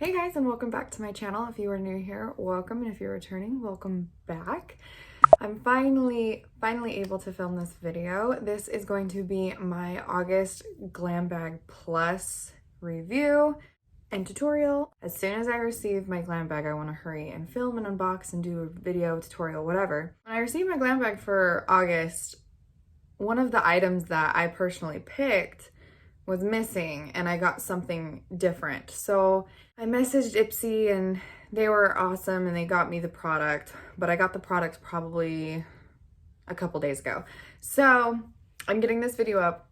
Hey guys, and welcome back to my channel. If you are new here, welcome, and if you're returning, welcome back. I'm finally able to film this video. This is going to be my August Glam Bag Plus review and tutorial. As soon as I receive my glam bag, I want to hurry and film and unbox and do a video, tutorial, whatever. When I received my glam bag for August, one of the items that I personally picked was missing and I got something different. So I messaged Ipsy and they were awesome and they got me the product, but I got the product probably a couple days ago. So I'm getting this video up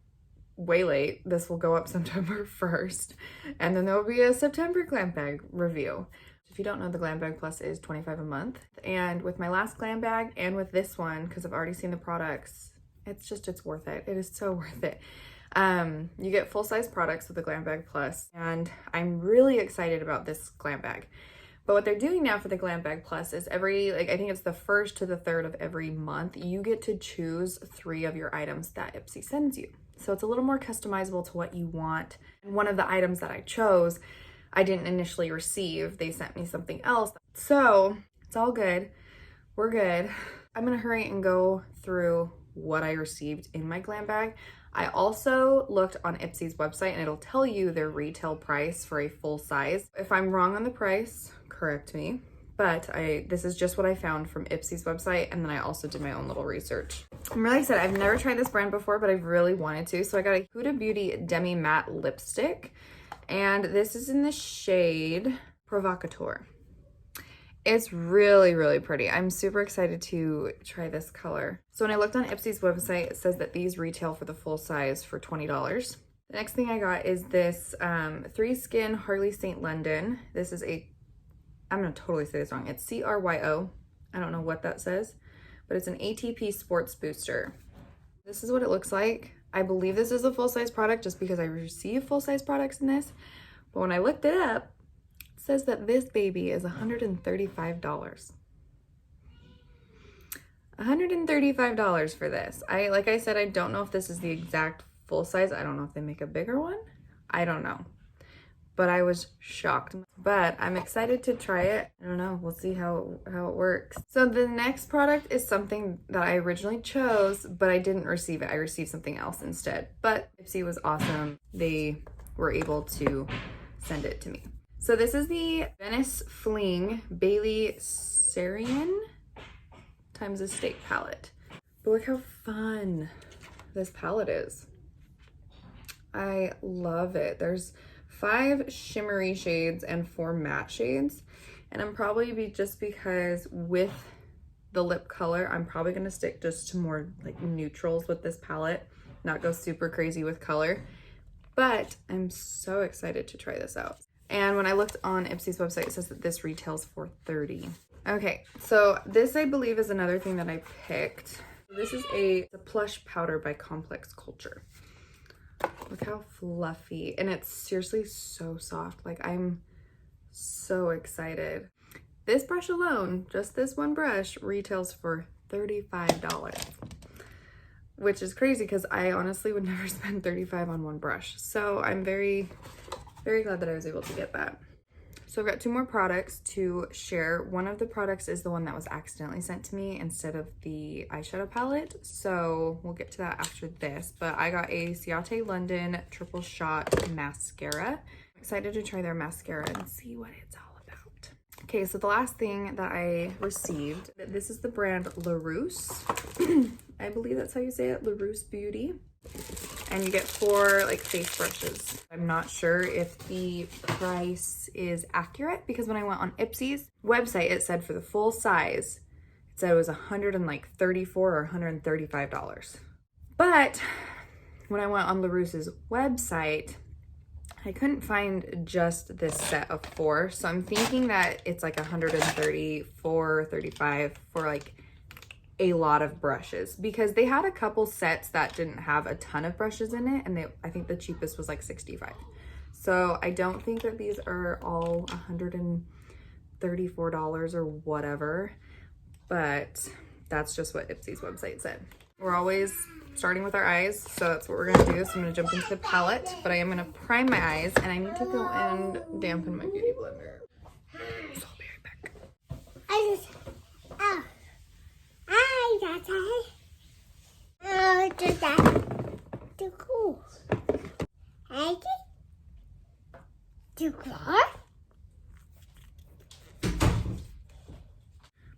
way late. This will go up September 1st and then there will be a September glam bag review. If you don't know, the Glam Bag Plus is $25 a month. And with my last glam bag and with this one, because I've already seen the products, it's worth it. It is so worth it. You get full-size products with the Glam Bag Plus, and I'm really excited about this glam bag. But what they're doing now for the Glam Bag Plus is I think it's the 1st to the 3rd of every month, you get to choose 3 of your items that Ipsy sends you. So it's a little more customizable to what you want. And one of the items that I chose, I didn't initially receive. They sent me something else. So it's all good. We're good. I'm gonna hurry and go through what I received in my glam bag. I also looked on Ipsy's website and it'll tell you their retail price for a full size. If I'm wrong on the price, correct me, but this is just what I found from Ipsy's website, and then I also did my own little research. I'm really excited. I've never tried this brand before, but I've really wanted to. So I got a Huda Beauty Demi Matte Lipstick, and this is in the shade Provocateur. It's really, really pretty. I'm super excited to try this color. So when I looked on Ipsy's website, it says that these retail for the full size for $20. The next thing I got is this 3 Skin Harley St. London. This is I'm gonna totally say this wrong. It's Cryo. I don't know what that says, but it's an ATP sports booster. This is what it looks like. I believe this is a full-size product just because I receive full-size products in this. But when I looked it up, says that this baby is $135. $135 for this. Like I said, I don't know if this is the exact full size. I don't know if they make a bigger one. I don't know. But I was shocked. But I'm excited to try it. I don't know. We'll see how it works. So the next product is something that I originally chose, but I didn't receive it. I received something else instead. But Ipsy was awesome. They were able to send it to me. So this is the Venice Fling Bailey Sarian times a steak palette. But look how fun this palette is. I love it. There's 5 shimmery shades and 4 matte shades. And I'm probably just because with the lip color, I'm probably gonna stick just to more like neutrals with this palette, not go super crazy with color. But I'm so excited to try this out. And when I looked on Ipsy's website, it says that this retails for $30. Okay, so this I believe is another thing that I picked. This is the Plush Powder by Complex Culture. Look how fluffy, and it's seriously so soft. Like, I'm so excited. This brush alone, just this one brush, retails for $35. Which is crazy because I honestly would never spend $35 on one brush. So I'm very glad that I was able to get that. So I've got 2 more products to share. One of the products is the one that was accidentally sent to me instead of the eyeshadow palette. So we'll get to that after this. But I got a Ciaté London Triple Shot Mascara. I'm excited to try their mascara and see what it's all about. Okay, so the last thing that I received, this is the brand Laruce. I believe that's how you say it, Laruce Beauty. And you get 4 like face brushes. I'm not sure if the price is accurate because when I went on Ipsy's website, it said for the full size, it said it was $134 or $135. But when I went on Larouce's website, I couldn't find just this set of 4. So I'm thinking that it's like $134, $35 for like a lot of brushes, because they had a couple sets that didn't have a ton of brushes in it, and I think the cheapest was like $65. So I don't think that these are all $134 or whatever, but that's just what Ipsy's website said. We're always starting with our eyes, so that's what we're gonna do. So I'm gonna jump into the palette, but I am gonna prime my eyes, and I need to go and dampen my beauty blender. So I'll be right back.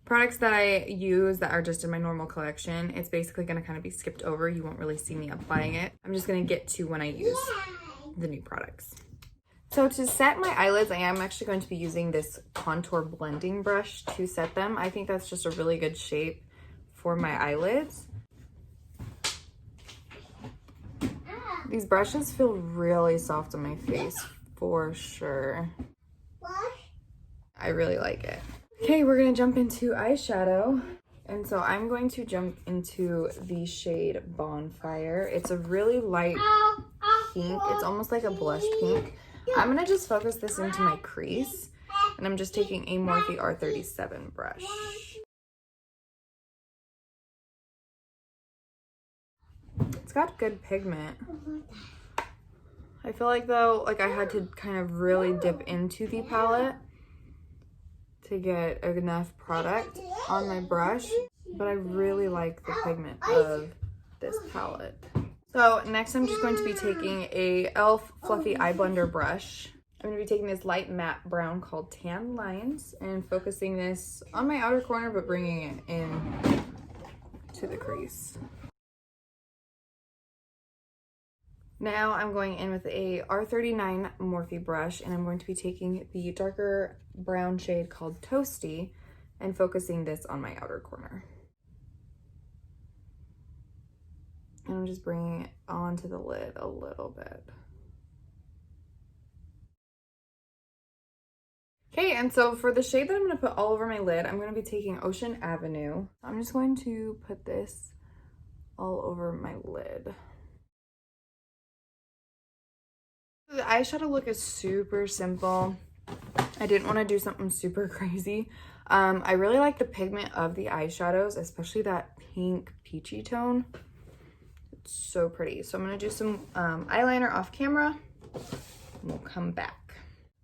Products that I use that are just in my normal collection, it's basically going to kind of be skipped over. You won't really see me applying it. I'm just going to get to when I use the new products. So to set my eyelids, I am actually going to be using this contour blending brush to set them. I think that's just a really good shape for my eyelids. These brushes feel really soft on my face for sure. I really like it. Okay, we're gonna jump into eyeshadow. And so I'm going to jump into the shade Bonfire. It's a really light pink. It's almost like a blush pink. I'm gonna just focus this into my crease. And I'm just taking a Morphe R37 brush. It's got good pigment. I feel like though, like I had to kind of really dip into the palette to get enough product on my brush, but I really like the pigment of this palette. So next I'm just going to be taking a e.l.f. Fluffy Eye Blender brush. I'm going to be taking this light matte brown called Tan Lines and focusing this on my outer corner, but bringing it in to the crease. Now I'm going in with a R39 Morphe brush, and I'm going to be taking the darker brown shade called Toasty and focusing this on my outer corner. And I'm just bringing it onto the lid a little bit. Okay, and so for the shade that I'm going to put all over my lid, I'm going to be taking Ocean Avenue. I'm just going to put this all over my lid. The eyeshadow look is super simple. I didn't want to do something super crazy. I really like the pigment of the eyeshadows, especially that pink peachy tone. It's so pretty. So I'm going to do some eyeliner off camera and we'll come back.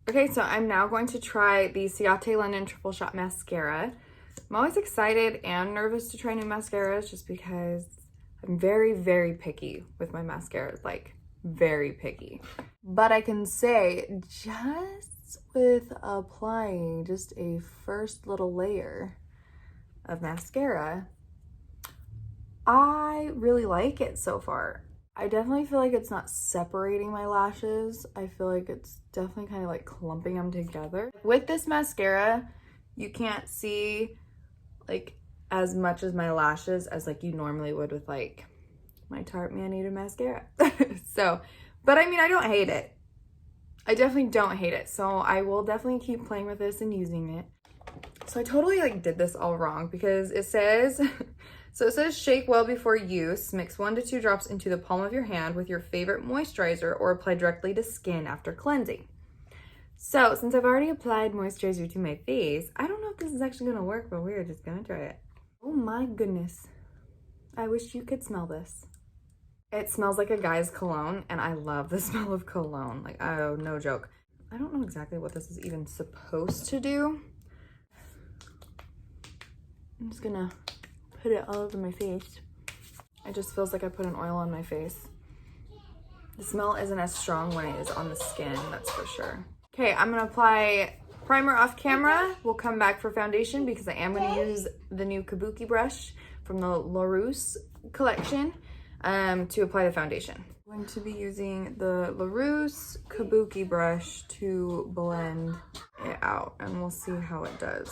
Okay, so I'm now going to try the Ciaté London Triple Shot Mascara. I'm always excited and nervous to try new mascaras just because I'm very, very picky with my mascaras. Like, very picky. But I can say just with applying just a first little layer of mascara, I really like it so far. I definitely feel like it's not separating my lashes. I feel like it's definitely kind of like clumping them together. With this mascara, you can't see like as much as my lashes as like you normally would with like my Tarte Man-Eater mascara. So, but I mean, I don't hate it. I definitely don't hate it. So I will definitely keep playing with this and using it. So I totally like did this all wrong because it says, so it says shake well before use, mix 1 to 2 drops into the palm of your hand with your favorite moisturizer or apply directly to skin after cleansing. So since I've already applied moisturizer to my face, I don't know if this is actually gonna work, but we're just gonna try it. Oh my goodness. I wish you could smell this. It smells like a guy's cologne, and I love the smell of cologne. Like, oh, no joke. I don't know exactly what this is even supposed to do. I'm just gonna put it all over my face. It just feels like I put an oil on my face. The smell isn't as strong when it is on the skin, that's for sure. Okay, I'm gonna apply primer off camera. We'll come back for foundation because I am gonna use the new Kabuki brush from the Laruce collection to apply the foundation. I'm going to be using the Laruce Kabuki brush to blend it out, and we'll see how it does.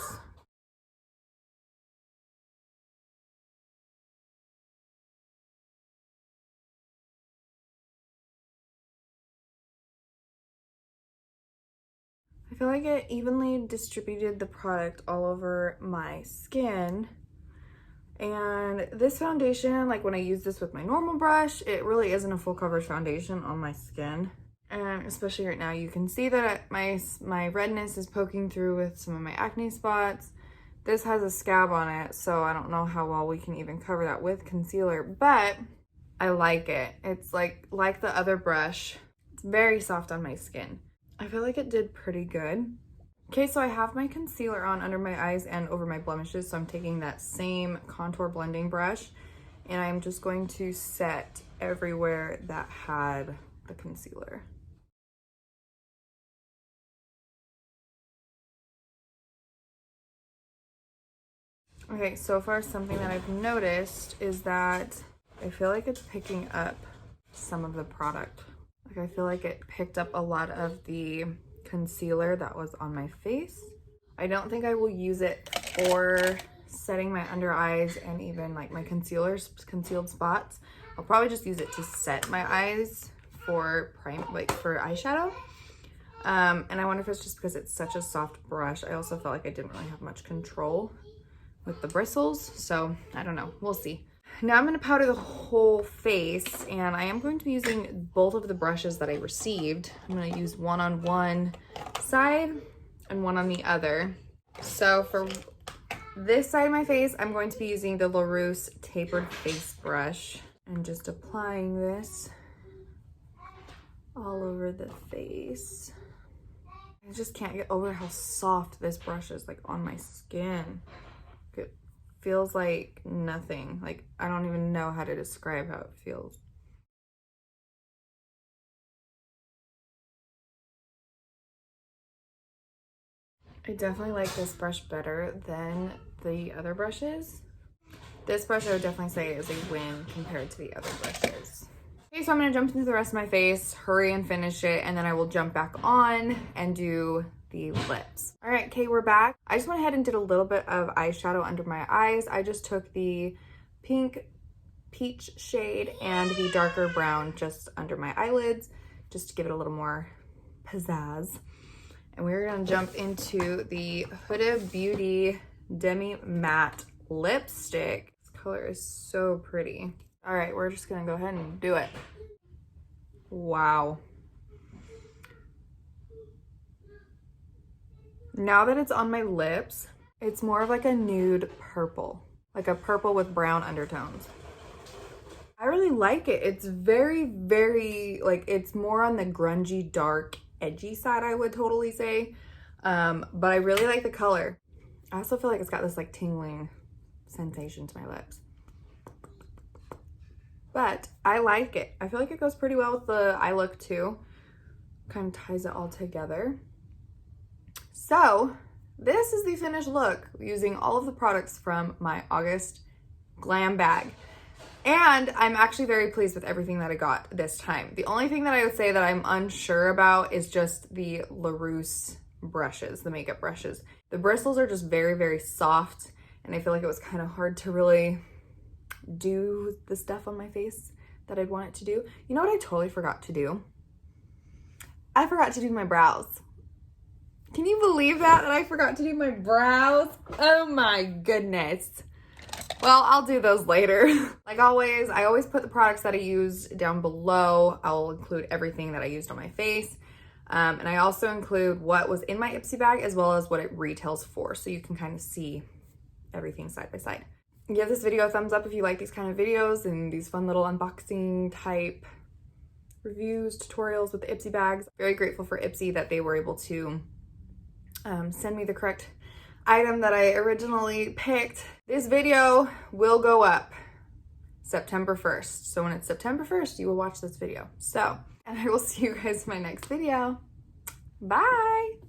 I feel like it evenly distributed the product all over my skin. And this foundation, like when I use this with my normal brush, it really isn't a full coverage foundation on my skin. And especially right now, you can see that my redness is poking through with some of my acne spots. This has a scab on it, so I don't know how well we can even cover that with concealer. But I like it. It's like the other brush. It's very soft on my skin. I feel like it did pretty good. Okay, so I have my concealer on under my eyes and over my blemishes, so I'm taking that same contour blending brush and I'm just going to set everywhere that had the concealer. Okay, so far something that I've noticed is that I feel like it's picking up some of the product. Like I feel like it picked up a lot of the concealer that was on my face. I don't think I will use it for setting my under eyes and even like my concealed spots. I'll probably just use it to set my eyes for for eyeshadow. And I wonder if it's just because it's such a soft brush. I also felt like I didn't really have much control with the bristles, so I don't know, we'll see. Now I'm going to powder the whole face, and I am going to be using both of the brushes that I received. I'm going to use one on one side and one on the other. So for this side of my face, I'm going to be using the Laruce tapered face brush and just applying this all over the face. I just can't get over how soft this brush is like on my skin. It feels like nothing. Like I don't even know how to describe how it feels. I definitely like this brush better than the other brushes. This brush I would definitely say is a win compared to the other brushes. Okay, so I'm gonna jump into the rest of my face, hurry and finish it, and then I will jump back on and do the lips. All right, okay, we're back. I just went ahead and did a little bit of eyeshadow under my eyes. I just took the pink peach shade and the darker brown just under my eyelids, just to give it a little more pizzazz. And we're gonna jump into the Huda Beauty Demi Matte Lipstick. This color is so pretty. All right, we're just gonna go ahead and do it. Wow. Now that it's on my lips, it's more of like a nude purple, like a purple with brown undertones. I really like it. It's very, very, like, it's more on the grungy, dark, edgy side, I would totally say. But I really like the color. I also feel like it's got this like tingling sensation to my lips. But I like it. I feel like it goes pretty well with the eye look too. Kind of ties it all together. So this is the finished look using all of the products from my August Glam Bag. And I'm actually very pleased with everything that I got this time. The only thing that I would say that I'm unsure about is just the Laruce brushes, the makeup brushes. The bristles are just very, very soft, and I feel like it was kind of hard to really do the stuff on my face that I'd want it to do. You know what I totally forgot to do? I forgot to do my brows. Can you believe that I forgot to do my brows? Oh my goodness. Well, I'll do those later. Like always, I always put the products that I use down below. I'll include everything that I used on my face. And I also include what was in my Ipsy bag as well as what it retails for, so you can kind of see everything side by side. Give this video a thumbs up if you like these kind of videos and these fun little unboxing type reviews, tutorials with the Ipsy bags. Very grateful for Ipsy that they were able to send me the correct item that I originally picked. This video will go up September 1st. So when it's September 1st, you will watch this video. So, and I will see you guys in my next video. Bye.